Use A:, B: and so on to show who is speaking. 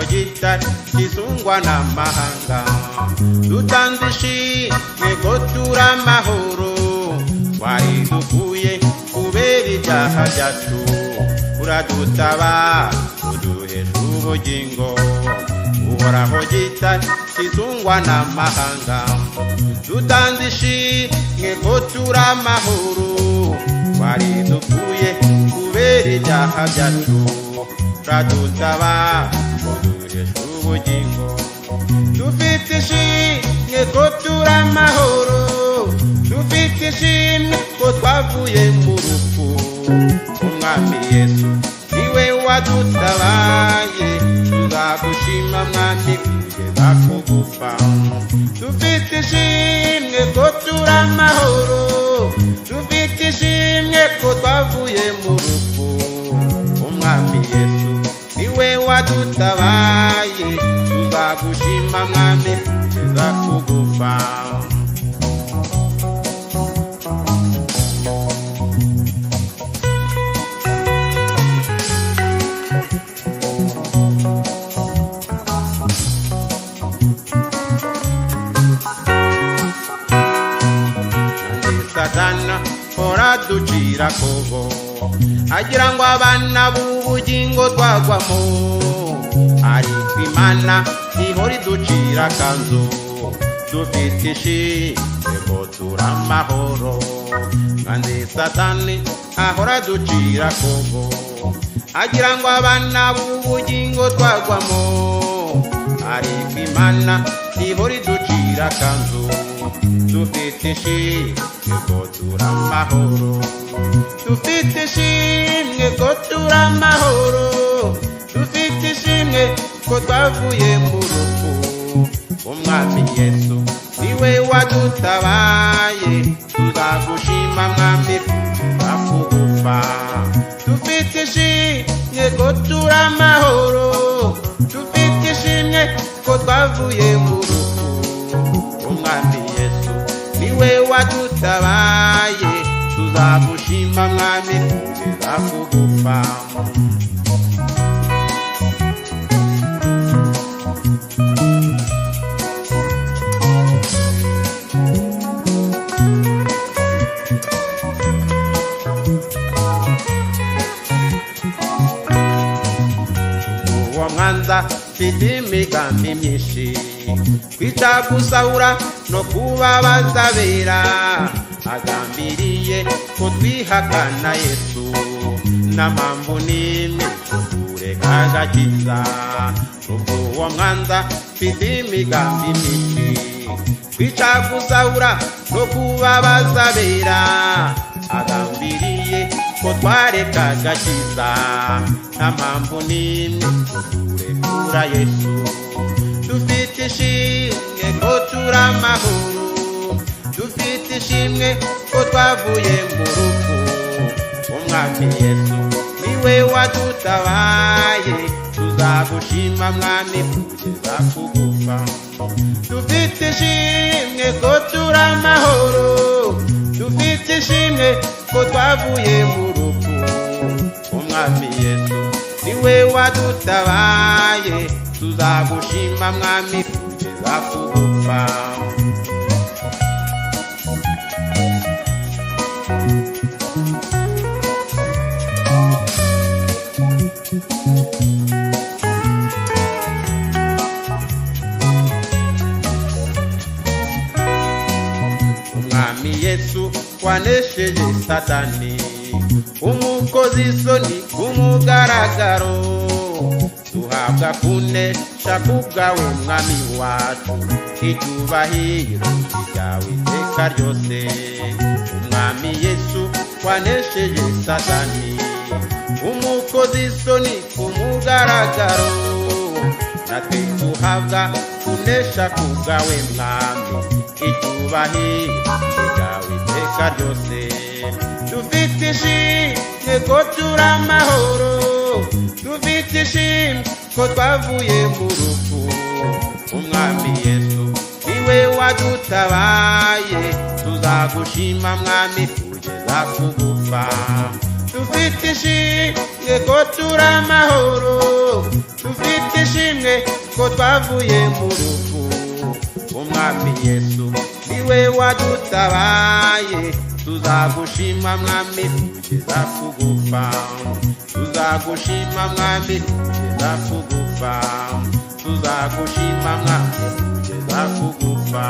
A: gitare kisungwa n'amahanga dutanze ishimwe ko turi amahoro twari dukuye kubera ibyaha byacu uradutabara uduhesha ubugingo uhoraho gitare kisungwa n'amahanga dutanze ishimwe ko turi amahoro twari dukuye kubera ibyaha byacu uradutabara uduhesha ubugingo dufite ishimwe ko turi amahoro dufite ishimwe ko twavuye mu rupfu umwami Yesu niwe wadutabaye tuzagushima mwami kugeza kugufa dufite ishimwe ko turi amahoro dufite ishimwe ko twavuye mu rupfu umwami Yesu niwe wadutabaye tuzagushima mwami kugeza kugufa Satana oraducira kogo agira ngo abana b'ubugingo twagwamo ariko Imana ihora iducira kanzu dufite ishimwe ko turi amahoro kandi Satani ahora aducira kogo agira ngo abana b'ubugingo twagwamo ariko Imana ihora iducira kanzu dufite ishimwe ko turi amahoro dufite ishimwe ko turi amahoro dufite ishimwe ko twavuye mu rupfu umwami Yesu niwe wadutabaye tuzagushima mwami kugeza kugufa dufite ishimwe ko turi amahoro dufite ishimwe ko twavuye mu rupfu umwami Yesu niwe wadutabaye tuzagushima mwami kugeza kugufa uwo mwanza mfite imigambi myinshi kwica gusahura no kubabaza abera agambiriye ko twihakana Yesu nta mpamvu n'imwe tureka agakiza ubwo uwo mwanza mfite imigambi myinshi kwica gusahura no kubabaza abera agambiriye ko twareka agakiza nta mpamvu n'imwe turekura Yesu dufite ishimwe ko turi amahoro dufite ishimwe ko twavuye mu rupfu umwami Yesu niwe wadutabaye tuzagushima mwami kugeza kugufa dufite ishimwe ko turi amahoro dufite ishimwe ko twavuye mu rupfu umwami Yesu niwe wadutabaye tuzagushima mwami kugeza kugufa umwami Yesu wanesheje Satani umukozi isoni kumugaragaro duhabwa kunesha kubwawe mwami wacu icyubahiro cyawe iteka ryose umwami Yesu wanesheje Satani umukozi isoni kumugaragaro natwe duhabwa kunesha kubwawe mwami icyubahiro cyawe iteka ryose dufite ishimwe ko turi amahoro dufite ishimwe ko twavuye mu rupfu umwami Yesu niwe niwe wadutabaye tuzagushima mwami kugeza kugupfa dufite ishimwe ko turi amahoro dufite ishimwe ko twavuye mu rupfu umwami Yesu niwe wadutabaye tuzagushima mwami kugeza kugupfa tuzagushima mwami kugeza kugupfa tuzagushima mwami kugeza kugupfa